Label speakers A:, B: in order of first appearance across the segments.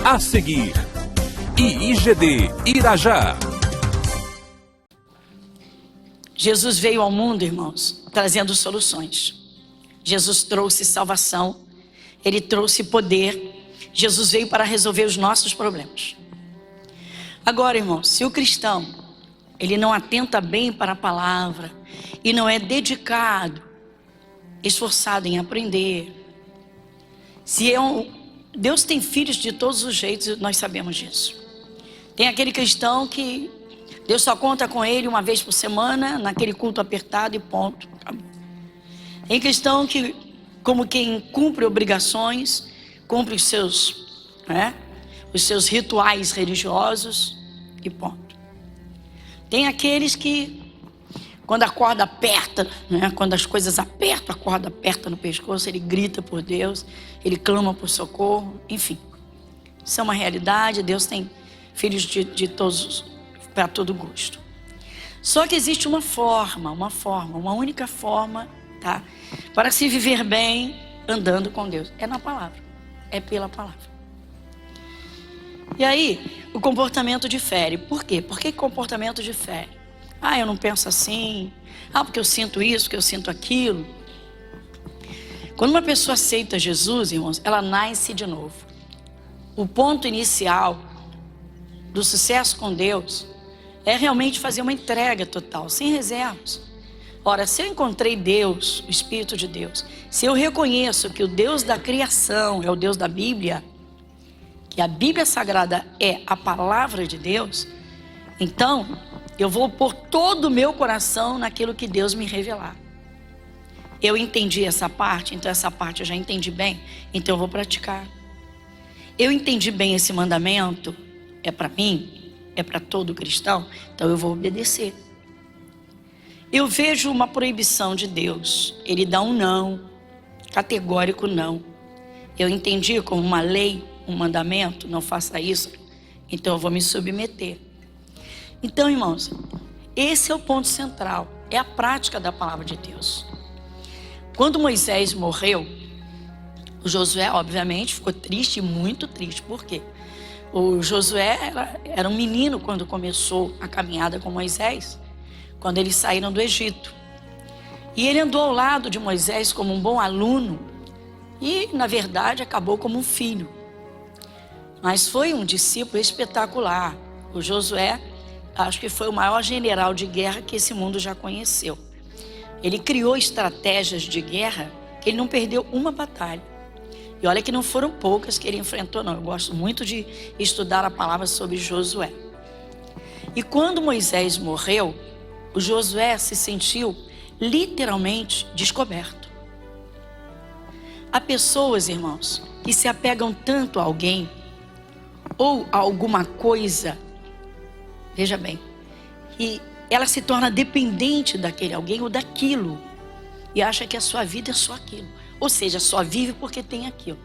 A: A seguir, IIGD Irajá.
B: Jesus veio ao mundo, irmãos, trazendo soluções. Jesus trouxe salvação, Ele trouxe poder. Jesus veio para resolver os nossos problemas. Agora, irmãos, se o cristão, ele não atenta bem para a palavra e não é dedicado, esforçado em aprender, Deus tem filhos de todos os jeitos, nós sabemos disso. Tem aquele cristão que Deus só conta com ele uma vez por semana, naquele culto apertado e ponto, acabou. Tem cristão que, como quem cumpre obrigações, cumpre os seus rituais religiosos e ponto. Tem aqueles que, quando a corda aperta, quando as coisas apertam, a corda aperta no pescoço, ele grita por Deus, ele clama por socorro, enfim. Isso é uma realidade, Deus tem filhos de todos, para todo gosto. Só que existe uma única forma, tá? Para se viver bem, andando com Deus. É na palavra, é pela palavra. E aí, o comportamento difere. Por quê? Por que comportamento difere? Eu não penso assim. Porque eu sinto isso, porque eu sinto aquilo. Quando uma pessoa aceita Jesus, irmãos, ela nasce de novo. O ponto inicial do sucesso com Deus é realmente fazer uma entrega total, sem reservas. Ora, se eu encontrei Deus, o Espírito de Deus, se eu reconheço que o Deus da criação é o Deus da Bíblia, que a Bíblia Sagrada é a palavra de Deus, então eu vou pôr todo o meu coração naquilo que Deus me revelar. Eu entendi essa parte, então essa parte eu já entendi bem, então eu vou praticar. Eu entendi bem esse mandamento, é para mim, é para todo cristão, então eu vou obedecer. Eu vejo uma proibição de Deus, Ele dá um não, categórico não. Eu entendi como uma lei, um mandamento, não faça isso, então eu vou me submeter. Então, irmãos, esse é o ponto central, é a prática da palavra de Deus. Quando Moisés morreu, o Josué, obviamente, ficou triste, muito triste. Por quê? O Josué era um menino quando começou a caminhada com Moisés, quando eles saíram do Egito. E ele andou ao lado de Moisés como um bom aluno e, na verdade, acabou como um filho. Mas foi um discípulo espetacular. O Josué, acho que foi o maior general de guerra que esse mundo já conheceu. Ele criou estratégias de guerra que ele não perdeu uma batalha. E olha que não foram poucas que ele enfrentou, não. Eu gosto muito de estudar a palavra sobre Josué. E quando Moisés morreu, o Josué se sentiu literalmente descoberto. Há pessoas, irmãos, que se apegam tanto a alguém ou a alguma coisa, veja bem, e ela se torna dependente daquele alguém ou daquilo e acha que a sua vida é só aquilo, ou seja, só vive porque tem aquilo.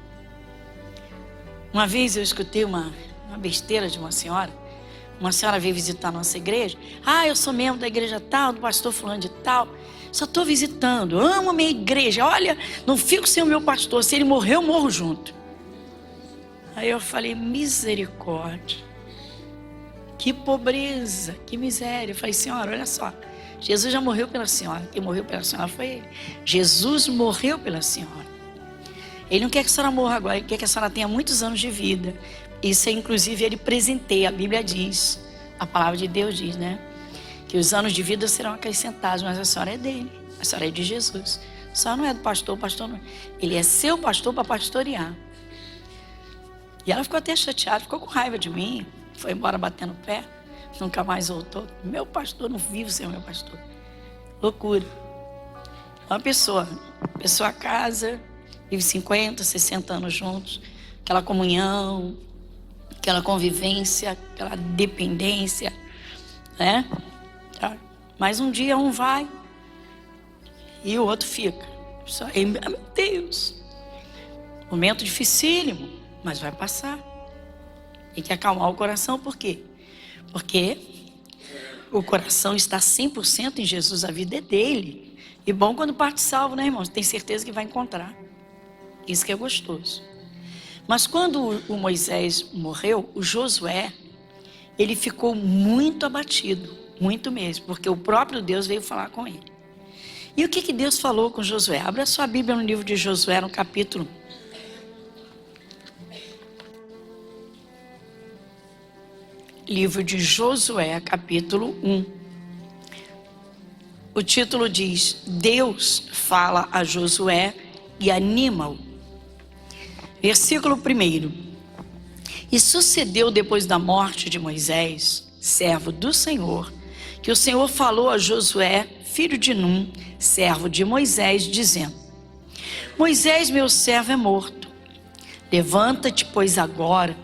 B: Uma vez eu escutei uma besteira de uma senhora veio visitar a nossa igreja. Eu sou membro da igreja tal, do pastor fulano de tal, só estou visitando, amo a minha igreja, olha, não fico sem o meu pastor, se ele morrer eu morro junto. Aí eu falei, misericórdia, que pobreza, que miséria. Eu falei, senhora, olha só, Jesus já morreu pela senhora, quem morreu pela senhora foi ele. Jesus morreu pela senhora. Ele não quer que a senhora morra agora, ele quer que a senhora tenha muitos anos de vida. Isso é, inclusive, ele presenteia, a Bíblia diz, a palavra de Deus diz, que os anos de vida serão acrescentados, mas a senhora é dele, a senhora é de Jesus. A senhora não é do pastor, o pastor não é. Ele é seu pastor para pastorear. E ela ficou até chateada, ficou com raiva de mim, foi embora batendo o pé, nunca mais voltou. Meu pastor, não vivo sem o meu pastor. Loucura. Uma pessoa casa, vive 50, 60 anos juntos, aquela comunhão, aquela convivência, aquela dependência, Tá? Mas um dia um vai e o outro fica. Meu Deus, momento dificílimo, mas vai passar. Tem que acalmar o coração, por quê? Porque o coração está 100% em Jesus, a vida é dele. E bom quando parte salvo, né, irmãos? Tem certeza que vai encontrar. Isso que é gostoso. Mas quando o Moisés morreu, o Josué, ele ficou muito abatido, muito mesmo, porque o próprio Deus veio falar com ele. E o que Deus falou com Josué? Abra sua Bíblia no livro de Josué, no capítulo 1. Livro de Josué, capítulo 1. O título diz: Deus fala a Josué e anima-o. Versículo 1. E sucedeu depois da morte de Moisés, servo do Senhor, que o Senhor falou a Josué, filho de Num, servo de Moisés, dizendo: Moisés, meu servo, é morto. Levanta-te, pois, agora,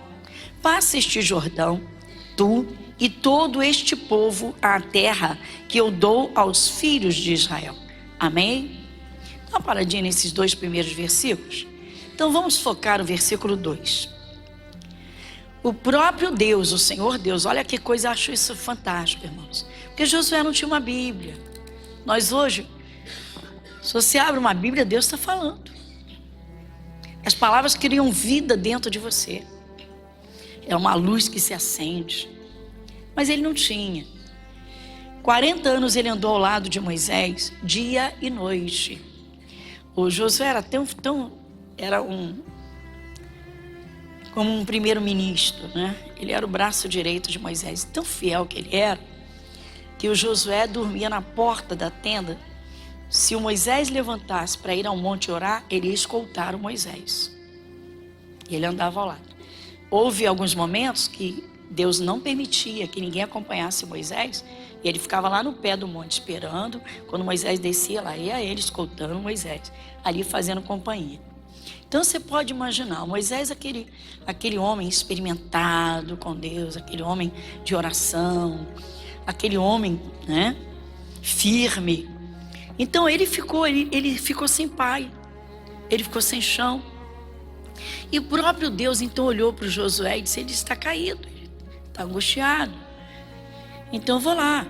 B: passa este Jordão, tu e todo este povo, à terra que eu dou aos filhos de Israel. Amém? Dá uma paradinha nesses 2 primeiros versículos. Então vamos focar no versículo 2. O próprio Deus, o Senhor Deus, olha que coisa, eu acho isso fantástico, irmãos. Porque Josué não tinha uma Bíblia. Nós hoje, se você abre uma Bíblia, Deus está falando. As palavras criam vida dentro de você. É uma luz que se acende. Mas ele não tinha. 40 anos ele andou ao lado de Moisés, dia e noite. O Josué era como um primeiro-ministro, né? Ele era o braço direito de Moisés, tão fiel que ele era, que o Josué dormia na porta da tenda. Se o Moisés levantasse para ir ao monte orar, ele ia escoltar o Moisés. E ele andava ao lado. Houve alguns momentos que Deus não permitia que ninguém acompanhasse Moisés, e ele ficava lá no pé do monte esperando. Quando Moisés descia, lá ia ele escoltando Moisés, ali fazendo companhia. Então você pode imaginar, Moisés, aquele homem experimentado com Deus, aquele homem de oração, aquele homem, né, firme. Então ele ficou sem pai, ele ficou sem chão. E o próprio Deus então olhou para o Josué e disse: ele está caído, ele está angustiado. Então eu vou lá.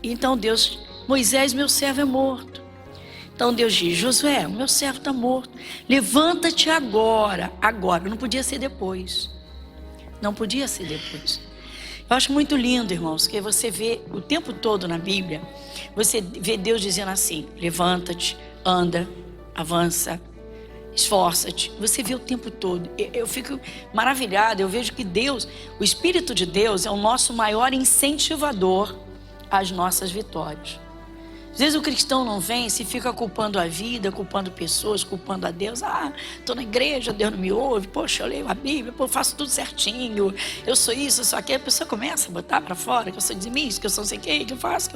B: Então Deus: Moisés, meu servo, é morto. Então Deus diz: Josué, o meu servo está morto. Levanta-te agora. Agora, não podia ser depois. Não podia ser depois. Eu acho muito lindo, irmãos, que você vê o tempo todo na Bíblia, você vê Deus dizendo assim: levanta-te, anda, avança, esforça-te. Você vê o tempo todo. Eu fico maravilhada, eu vejo que Deus, o Espírito de Deus, é o nosso maior incentivador às nossas vitórias. Às vezes o cristão não vence e fica culpando a vida, culpando pessoas, culpando a Deus. Estou na igreja, Deus não me ouve. Poxa, eu leio a Bíblia, eu faço tudo certinho. Eu sou isso, eu sou aquilo. A pessoa começa a botar para fora que eu sou dizimista, que eu sou não sei o quê, que eu faço.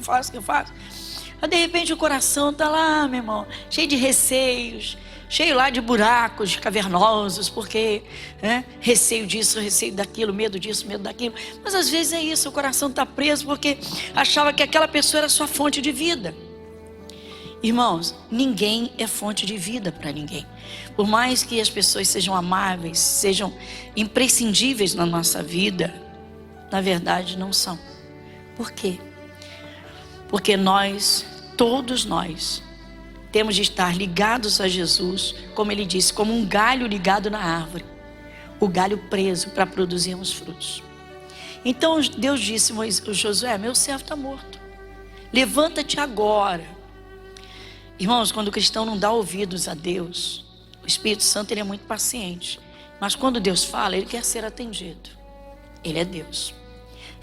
B: Aí de repente o coração está lá, meu irmão, cheio de receios, cheio lá de buracos cavernosos, porque receio disso, receio daquilo, medo disso, medo daquilo. Mas às vezes é isso, o coração está preso porque achava que aquela pessoa era sua fonte de vida. Irmãos, ninguém é fonte de vida para ninguém. Por mais que as pessoas sejam amáveis, sejam imprescindíveis na nossa vida, na verdade não são. Por quê? Porque todos nós, temos de estar ligados a Jesus, como ele disse, como um galho ligado na árvore, o galho preso para produzirmos frutos. Então Deus disse a Josué: meu servo está morto, levanta-te agora. Irmãos, quando o cristão não dá ouvidos a Deus, o Espírito Santo ele é muito paciente, mas quando Deus fala, ele quer ser atendido. Ele é Deus.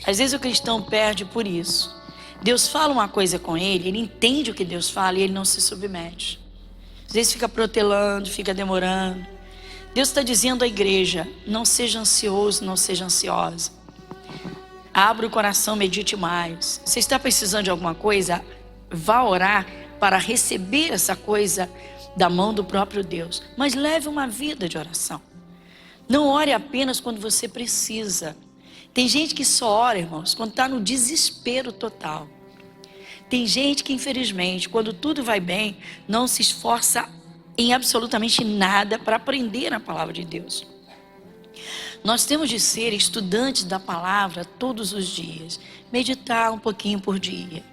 B: Às vezes o cristão perde por isso. Deus fala uma coisa com ele entende o que Deus fala e ele não se submete. Às vezes fica protelando, fica demorando. Deus está dizendo à igreja: não seja ansioso, não seja ansiosa. Abra o coração, medite mais. Você está precisando de alguma coisa? Vá orar para receber essa coisa da mão do próprio Deus. Mas leve uma vida de oração. Não ore apenas quando você precisa. Tem gente que só ora, irmãos, quando está no desespero total. Tem gente que, infelizmente, quando tudo vai bem, não se esforça em absolutamente nada para aprender a palavra de Deus. Nós temos de ser estudantes da palavra todos os dias. Meditar um pouquinho por dia.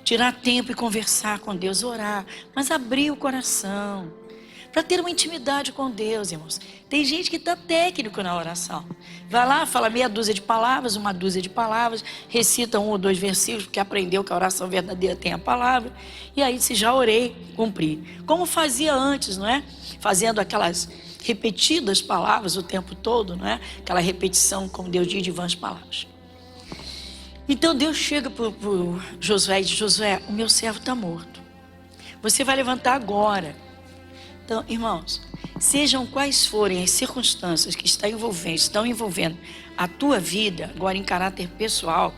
B: Tirar tempo e conversar com Deus, orar. Mas abrir o coração. para ter uma intimidade com Deus, irmãos. Tem gente que está técnico na oração. Vai lá, fala meia dúzia de palavras, uma dúzia de palavras, recita 1 ou 2 versículos, porque aprendeu que a oração verdadeira tem a palavra. E aí, se já orei, cumpri. Como fazia antes, não é? Fazendo aquelas repetidas palavras o tempo todo, não é? Aquela repetição, como Deus diz, de vãs palavras. Então Deus chega para Josué e diz: Josué, o meu servo está morto. Você vai levantar agora. Então, irmãos, sejam quais forem as circunstâncias que estão envolvendo a tua vida, agora em caráter pessoal,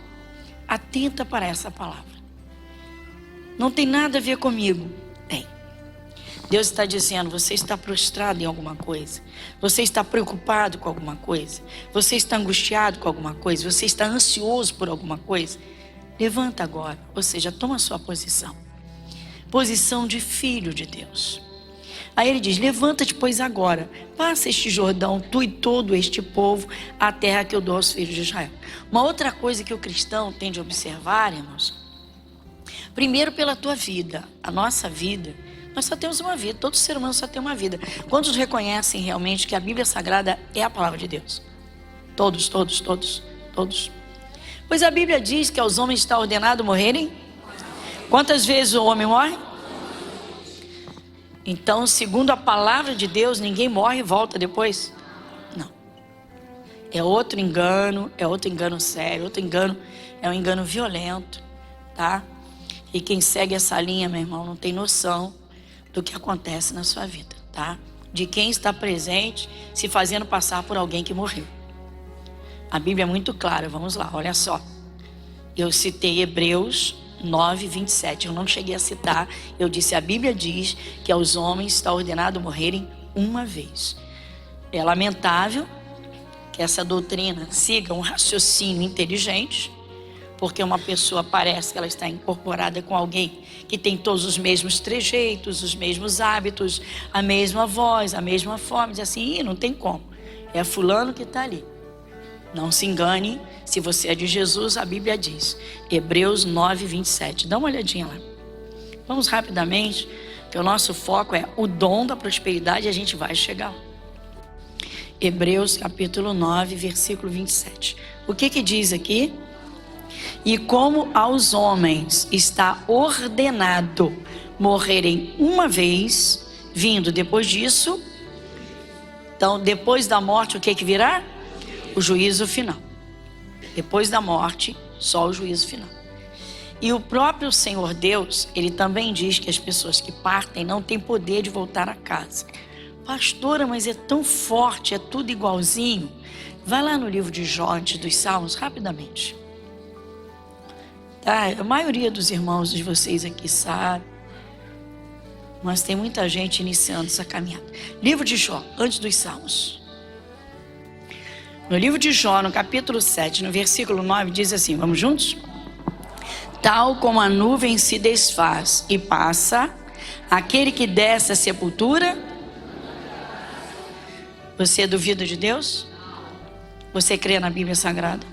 B: atenta para essa palavra. Não tem nada a ver comigo. Tem. Deus está dizendo: você está prostrado em alguma coisa, você está preocupado com alguma coisa, você está angustiado com alguma coisa, você está ansioso por alguma coisa. Levanta agora, ou seja, toma a sua posição. Posição de filho de Deus. Aí ele diz: levanta-te, pois, agora, passa este Jordão, tu e todo este povo, a terra que eu dou aos filhos de Israel. Uma outra coisa que o cristão tem de observar, irmãos, primeiro pela tua vida, a nossa vida. Nós só temos uma vida, todo ser humano só tem uma vida. Quantos reconhecem realmente que a Bíblia Sagrada é a palavra de Deus? Todos, todos, todos, todos. Pois a Bíblia diz que aos homens está ordenado morrerem. Quantas vezes o homem morre? Então, segundo a palavra de Deus, ninguém morre e volta depois? Não. É outro engano sério, outro engano, é um engano violento, tá? E quem segue essa linha, meu irmão, não tem noção do que acontece na sua vida, tá? De quem está presente se fazendo passar por alguém que morreu. A Bíblia é muito clara, vamos lá, olha só. Eu citei Hebreus 9, 27, eu não cheguei a citar, eu disse: a Bíblia diz que aos homens está ordenado morrerem uma vez. É lamentável que essa doutrina siga um raciocínio inteligente, porque uma pessoa parece que ela está incorporada com alguém que tem todos os mesmos trejeitos, os mesmos hábitos, a mesma voz, a mesma forma. Diz assim: não tem como, é fulano que está ali. Não se engane, se você é de Jesus, a Bíblia diz, Hebreus 9, 27. Dá uma olhadinha lá. Vamos rapidamente, porque o nosso foco é o dom da prosperidade e a gente vai chegar lá. Hebreus capítulo 9, versículo 27. O que diz aqui? E como aos homens está ordenado morrerem uma vez, vindo depois disso, então depois da morte o que virá? O juízo final. Depois da morte, só o juízo final. E o próprio Senhor Deus, ele também diz que as pessoas que partem não têm poder de voltar a casa. Pastora, mas é tão forte, é tudo igualzinho. Vai lá no livro de Jó, antes dos Salmos, rapidamente. Tá? A maioria dos irmãos de vocês aqui sabe, mas tem muita gente iniciando essa caminhada. Livro de Jó, antes dos Salmos. No livro de Jó, no capítulo 7, no versículo 9, diz assim, vamos juntos? Tal como a nuvem se desfaz e passa, aquele que desce à sepultura. Você duvida de Deus? Você crê na Bíblia Sagrada?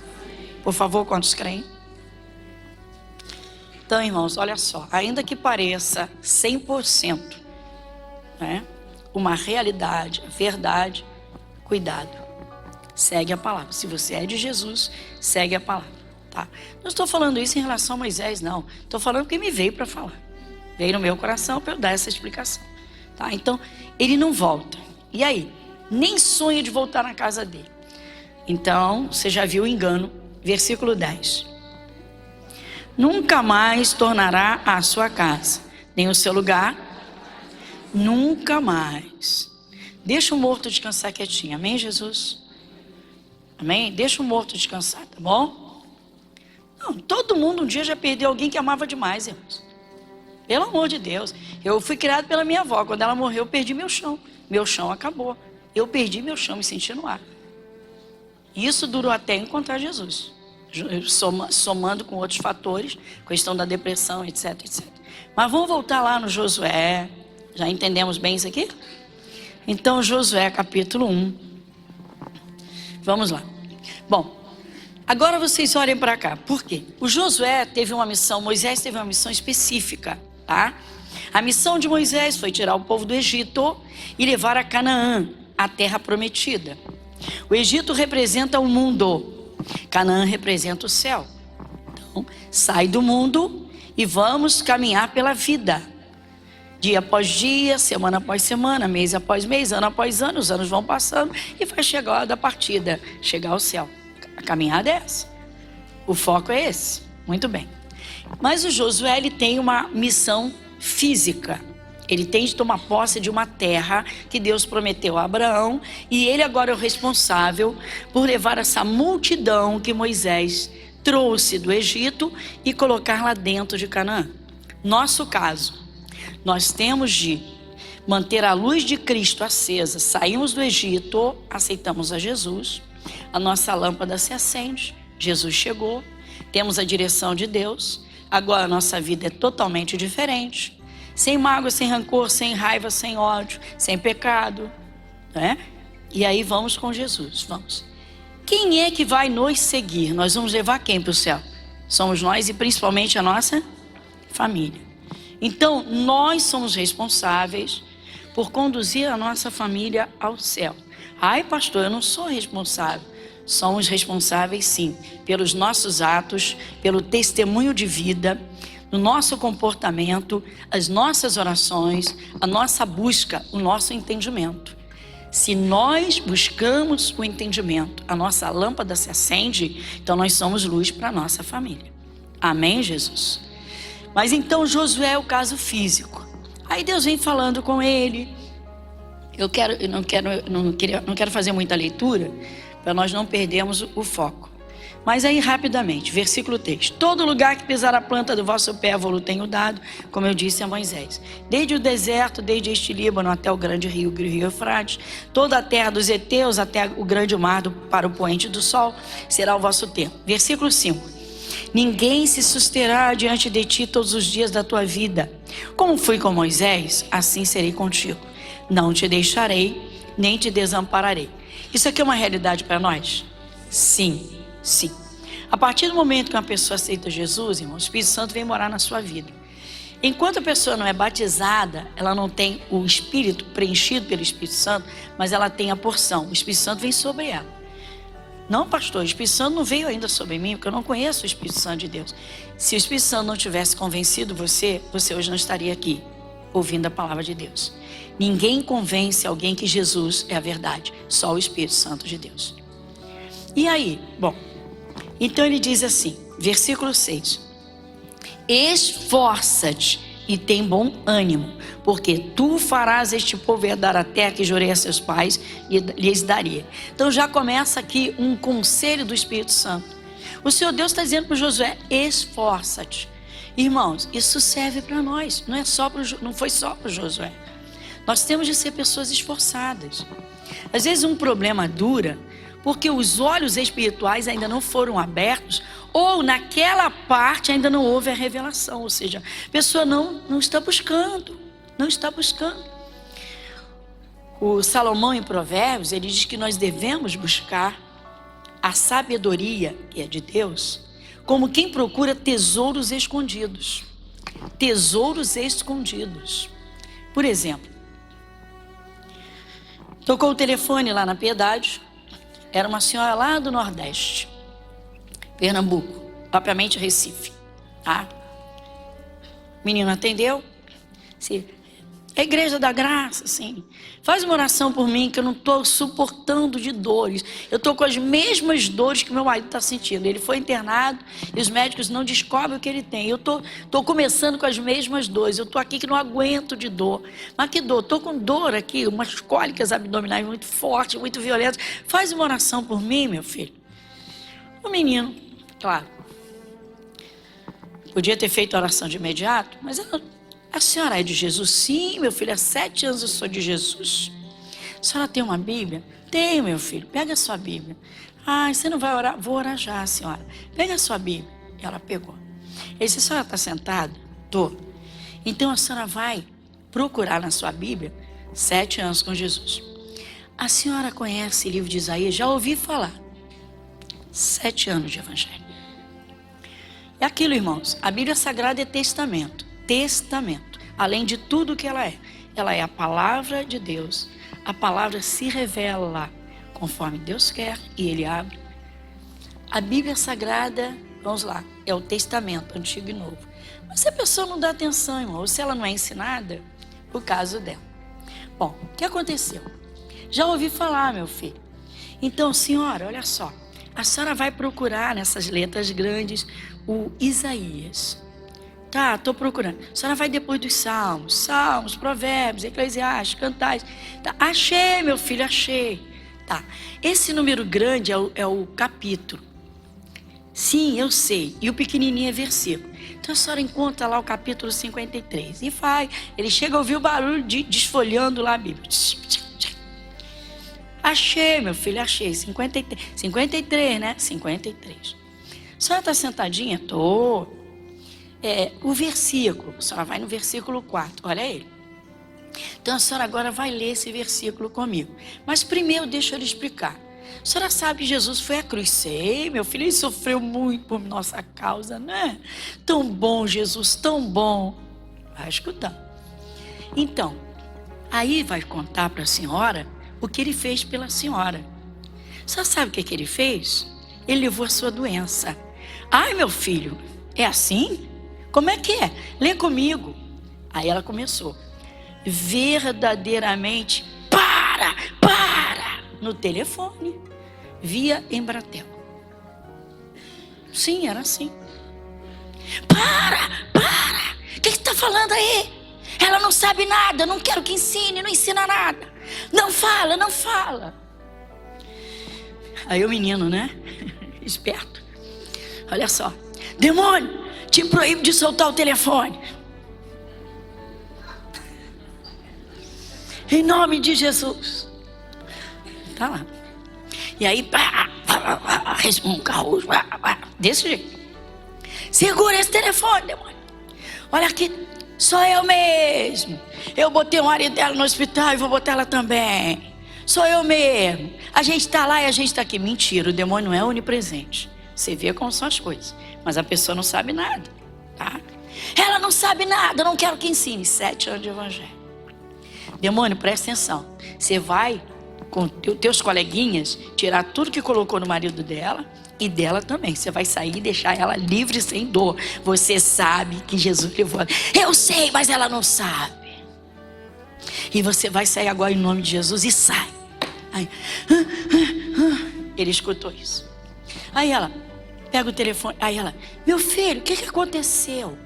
B: Por favor, quantos creem? Então, irmãos, olha só, ainda que pareça 100%, né, uma realidade, verdade, cuidado. Segue a palavra. Se você é de Jesus, segue a palavra, tá? Não estou falando isso em relação a Moisés, não. Estou falando porque me veio para falar. Veio no meu coração para eu dar essa explicação, tá? Então, ele não volta. E aí? Nem sonha de voltar na casa dele. Então, você já viu o engano. Versículo 10. Nunca mais tornará à sua casa, nem o seu lugar. Nunca mais. Deixa o morto descansar quietinho. Amém, Jesus? Amém? Deixa o morto descansar, tá bom? Não, todo mundo um dia já perdeu alguém que amava demais, irmãos. Pelo amor de Deus. Eu fui criado pela minha avó. Quando ela morreu, eu perdi meu chão. Meu chão acabou. Eu perdi meu chão, me senti no ar. Isso durou até encontrar Jesus. Somando com outros fatores, questão da depressão, etc, etc. Mas vamos voltar lá no Josué. Já entendemos bem isso aqui? Então, Josué capítulo 1. Vamos lá. Bom, agora vocês olhem para cá. Por quê? O Josué teve uma missão, Moisés teve uma missão específica, tá? A missão de Moisés foi tirar o povo do Egito e levar a Canaã, a terra prometida. O Egito representa o mundo, Canaã representa o céu. Então, sai do mundo e vamos caminhar pela vida. Dia após dia, semana após semana, mês após mês, ano após ano, os anos vão passando e vai chegar a hora da partida, chegar ao céu. A caminhada é essa. O foco é esse. Muito bem. Mas o Josué, ele tem uma missão física. Ele tem de tomar posse de uma terra que Deus prometeu a Abraão, e ele agora é o responsável por levar essa multidão que Moisés trouxe do Egito e colocar lá dentro de Canaã. Nosso caso, nós temos de manter a luz de Cristo acesa. Saímos do Egito, aceitamos a Jesus, a nossa lâmpada se acende, Jesus chegou, temos a direção de Deus, agora a nossa vida é totalmente diferente, sem mágoa, sem rancor, sem raiva, sem ódio, sem pecado, né? E aí vamos com Jesus, vamos. Quem é que vai nos seguir? Nós vamos levar quem para o céu? Somos nós e principalmente a nossa família. Então, nós somos responsáveis por conduzir a nossa família ao céu. Ai, pastor, eu não sou responsável. Somos responsáveis, sim, pelos nossos atos, pelo testemunho de vida, no nosso comportamento, as nossas orações, a nossa busca, o nosso entendimento. Se nós buscamos o entendimento, a nossa lâmpada se acende, então nós somos luz para a nossa família. Amém, Jesus? Mas então Josué é o caso físico. Aí Deus vem falando com ele. Eu não quero fazer muita leitura para nós não perdermos o foco. Mas aí rapidamente, versículo 3. Todo lugar que pisar a planta do vosso pé vou-lo tenho dado, como eu disse a Moisés. Desde o deserto, desde este Líbano até o grande rio Eufrates, toda a terra dos heteus até o grande mar para o poente do sol, será o vosso tempo. Versículo 5. Ninguém se susterá diante de ti todos os dias da tua vida. Como fui com Moisés, assim serei contigo. Não te deixarei, nem te desampararei. Isso aqui é uma realidade para nós? Sim, sim. A partir do momento que uma pessoa aceita Jesus, irmão, o Espírito Santo vem morar na sua vida. Enquanto a pessoa não é batizada, ela não tem o Espírito preenchido pelo Espírito Santo, mas ela tem a porção. O Espírito Santo vem sobre ela. Não, pastor, o Espírito Santo não veio ainda sobre mim, porque eu não conheço o Espírito Santo de Deus. Se o Espírito Santo não tivesse convencido você hoje não estaria aqui, ouvindo a palavra de Deus. Ninguém convence alguém que Jesus é a verdade, só o Espírito Santo de Deus. E aí? Bom, então ele diz assim, versículo 6. Esforça-te e tem bom ânimo, porque tu farás este povo herdar a terra que jurei a seus pais e lhes daria. Então já começa aqui um conselho do Espírito Santo. O Senhor Deus está dizendo para Josué, esforça-te. Irmãos, isso serve para nós, não foi só para Josué. Nós temos de ser pessoas esforçadas. Às vezes um problema dura porque os olhos espirituais ainda não foram abertos, ou naquela parte ainda não houve a revelação, ou seja, a pessoa não está buscando, não está buscando. O Salomão em Provérbios, ele diz que nós devemos buscar a sabedoria, que é de Deus, como quem procura tesouros escondidos. Tesouros escondidos. Por exemplo, tocou o telefone lá na Piedade, era uma senhora lá do Nordeste, Pernambuco, propriamente Recife, tá? O menino atendeu, assim, é a Igreja da Graça, assim, faz uma oração por mim que eu não estou suportando de dores, eu estou com as mesmas dores que meu marido está sentindo, ele foi internado e os médicos não descobrem o que ele tem, eu estou começando com as mesmas dores, eu estou aqui que não aguento de dor, mas que dor, estou com dor aqui, umas cólicas abdominais muito fortes, muito violentas, faz uma oração por mim, meu filho. O menino, claro, podia ter feito a oração de imediato, mas a senhora é de Jesus? Sim, meu filho, há 7 anos eu sou de Jesus. A senhora tem uma Bíblia? Tenho, meu filho, pega a sua Bíblia. Ah, você não vai orar? Vou orar já, senhora. Pega a sua Bíblia. Ela pegou. Ele disse, a senhora está sentada? Estou. Então a senhora vai procurar na sua Bíblia 7 anos com Jesus. A senhora conhece o livro de Isaías? Já ouvi falar. 7 anos de evangelho. É aquilo, irmãos, a Bíblia Sagrada é testamento. Testamento. além de tudo que ela é. Ela é a palavra de Deus. A palavra se revela conforme Deus quer e Ele abre. A Bíblia Sagrada, vamos lá, é o Testamento, Antigo e Novo. Mas se a pessoa não dá atenção, irmão, ou se ela não é ensinada, o caso dela. Bom, o que aconteceu? Já ouvi falar, meu filho. Então, senhora, olha só. A senhora vai procurar nessas letras grandes o Isaías. Tá, estou procurando. A senhora vai depois dos Salmos, Provérbios, Eclesiastes, Cantares. Tá, achei, meu filho, achei. Tá, esse número grande é o capítulo. Sim, eu sei. E o pequenininho é versículo. Então a senhora encontra lá o capítulo 53. E vai. Ele chega a ouvir o barulho de desfolhando lá a Bíblia. Achei, meu filho, achei. 53. 53, né? 53. A senhora está sentadinha? Tô. O versículo. A senhora vai no versículo 4. Olha ele. Então a senhora agora vai ler esse versículo comigo. Mas primeiro deixa eu lhe explicar. A senhora sabe que Jesus foi à cruz. Sei, meu filho, ele sofreu muito por nossa causa, né? Tão bom, Jesus, tão bom. Vai escutar. Então, aí vai contar para a senhora o que ele fez pela senhora. Você sabe o que ele fez? Ele levou a sua doença. Ai, meu filho, é assim? Como é que é? Lê comigo. Aí ela começou. Verdadeiramente, para, no telefone, via Embratel. Sim, era assim. Para, o que você está falando aí? Ela não sabe nada, não quero que ensine, não ensina nada. Não fala. Aí o menino, né? Esperto. Olha só. Demônio, te proíbo de soltar o telefone. Em nome de Jesus. Tá lá. E aí, resmunga, desse jeito. Segura esse telefone, demônio. Olha aqui, sou eu mesmo. Eu botei o marido dela no hospital e vou botar ela também. Sou eu mesmo. A gente está lá e a gente está aqui. Mentira, o demônio não é onipresente. Você vê como são as coisas. Mas a pessoa não sabe nada, tá? Ela não sabe nada, eu não quero que ensine. 7 anos de evangelho. Demônio, presta atenção. Você vai com teus coleguinhas tirar tudo que colocou no marido dela e dela também. Você vai sair e deixar ela livre sem dor. Você sabe que Jesus levou ela. Eu sei, mas ela não sabe. E você vai sair agora em nome de Jesus e sai. Aí, ele escutou isso. Aí ela pega o telefone. Aí ela, meu filho, o que aconteceu?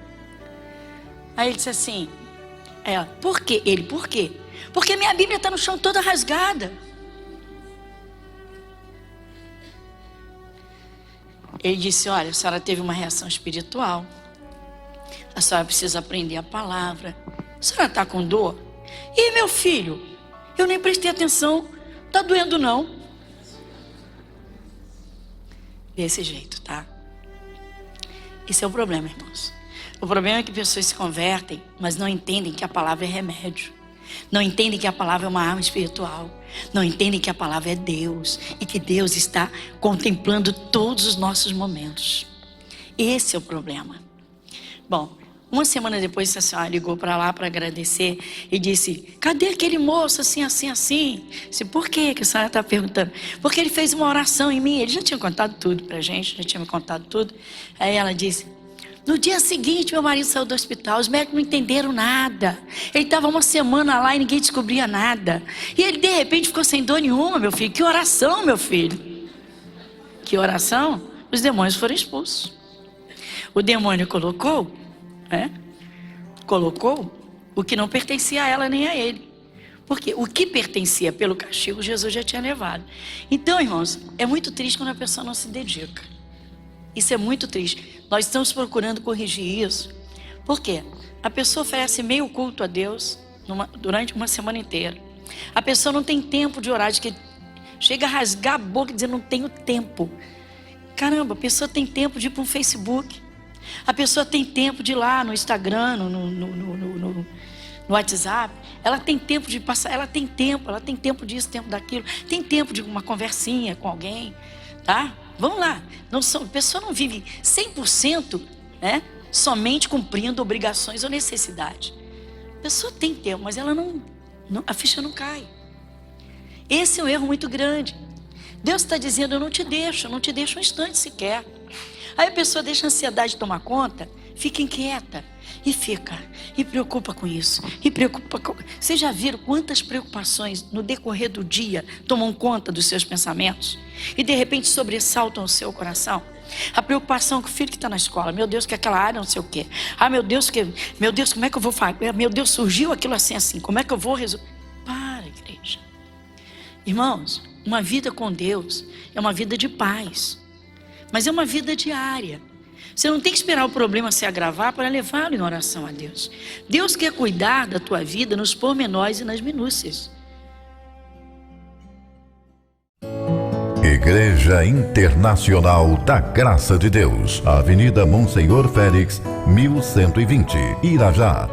B: Aí ele disse assim, ela, por quê? Ele, por quê? Porque minha Bíblia está no chão toda rasgada. Ele disse, olha, a senhora teve uma reação espiritual. A senhora precisa aprender a palavra. A senhora está com dor? E meu filho, eu nem prestei atenção. Está doendo não? Desse jeito, tá? Esse é o problema, irmãos. O problema é que pessoas se convertem, mas não entendem que a palavra é remédio. Não entendem que a palavra é uma arma espiritual. Não entendem que a palavra é Deus. E que Deus está contemplando todos os nossos momentos. Esse é o problema. Bom, uma semana depois a senhora ligou para lá para agradecer e disse, cadê aquele moço assim? Disse, por quê que a senhora está perguntando? Porque ele fez uma oração em mim. Ele já tinha contado tudo para a gente, já tinha me contado tudo. Aí ela disse, no dia seguinte meu marido saiu do hospital, os médicos não entenderam nada. Ele estava uma semana lá e ninguém descobria nada. E ele de repente ficou sem dor nenhuma, meu filho. Que oração, meu filho. Que oração? Os demônios foram expulsos. O demônio colocou o que não pertencia a ela nem a ele. Porque o que pertencia pelo castigo, Jesus já tinha levado. Então, irmãos, é muito triste quando a pessoa não se dedica. Isso é muito triste. Nós estamos procurando corrigir isso. Por quê? A pessoa oferece meio culto a Deus durante uma semana inteira. A pessoa não tem tempo de orar, de que chega a rasgar a boca e dizer, não tenho tempo. Caramba, a pessoa tem tempo de ir para um Facebook. A pessoa tem tempo de ir lá no Instagram, no WhatsApp. Ela tem tempo de passar, ela tem tempo disso, tempo daquilo. Tem tempo de uma conversinha com alguém, tá? Vamos lá. A pessoa não vive 100%, somente cumprindo obrigações ou necessidades. A pessoa tem tempo, mas ela a ficha não cai. Esse é um erro muito grande. Deus está dizendo, eu não te deixo um instante sequer. Aí a pessoa deixa a ansiedade tomar conta, fica inquieta, e preocupa com isso, e preocupa com... Vocês já viram quantas preocupações no decorrer do dia tomam conta dos seus pensamentos? E de repente sobressaltam o seu coração? A preocupação com o filho que está na escola, meu Deus, que aquela área não sei o quê. Meu Deus, como é que eu vou fazer? Meu Deus, surgiu aquilo assim, como é que eu vou resolver? Para, igreja. Irmãos, uma vida com Deus é uma vida de paz, mas é uma vida diária. Você não tem que esperar o problema se agravar para levá-lo em oração a Deus. Deus quer cuidar da tua vida nos pormenores e nas minúcias.
C: Igreja Internacional da Graça de Deus, Avenida Monsenhor Félix, 1120, Irajá.